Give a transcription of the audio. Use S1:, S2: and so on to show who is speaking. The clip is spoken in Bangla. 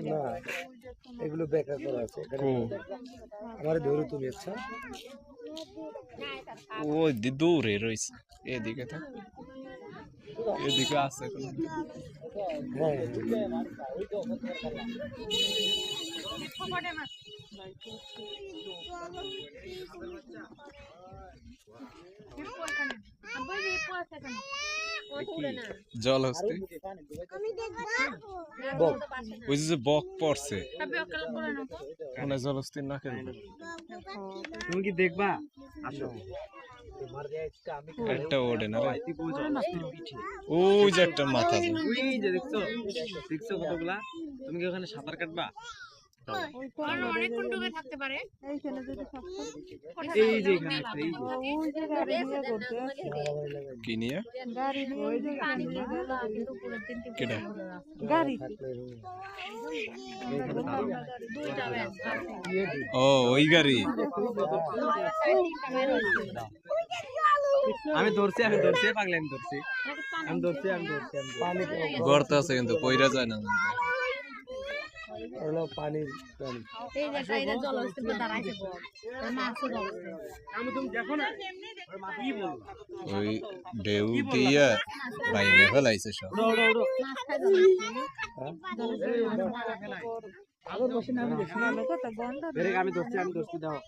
S1: না এগুলো বেকার করা আছে এখানে আমার ধরে তুমি আচ্ছা
S2: ওই দূরে রয়েছে এদিকে তো এদিকে আছে
S1: হ্যাঁ
S2: জলহস্তি ওই যে বক পড়ছে মানে জলহস্তির নাকে
S1: তুমি কি দেখবা আসো
S2: একটা ওড়ে না রে ওই যে একটা মাথা আছে।
S1: ওই যে দেখছো দেখছো কতগুলা তুমি কি ওখানে সাঁতার কাটবা
S3: অনেকক্ষণ ডুবে থাকতে পারে
S1: এই যে এখানে আছে, এই যে।
S2: কি নিয়ে কেডা ও ওই গাড়ি
S1: আমি ধরছি পাগলে আমি ধরছি পানি
S2: গর্ত আছে কিন্তু কইরা যায় না
S1: হলো পানির প্রাণী
S3: এই যে এটা জলস্থিতে দাঁড়াইছে বল মাছের অবস্থা
S1: আমি তুমি দেখো না কি বল
S2: ওই ঢেউ দিয়া বাইরে ফেলাইছে সব
S3: মাছ খায় জলস্থিতে
S1: আগর বসে না আমি দেখছি না আমি ধরছি দাও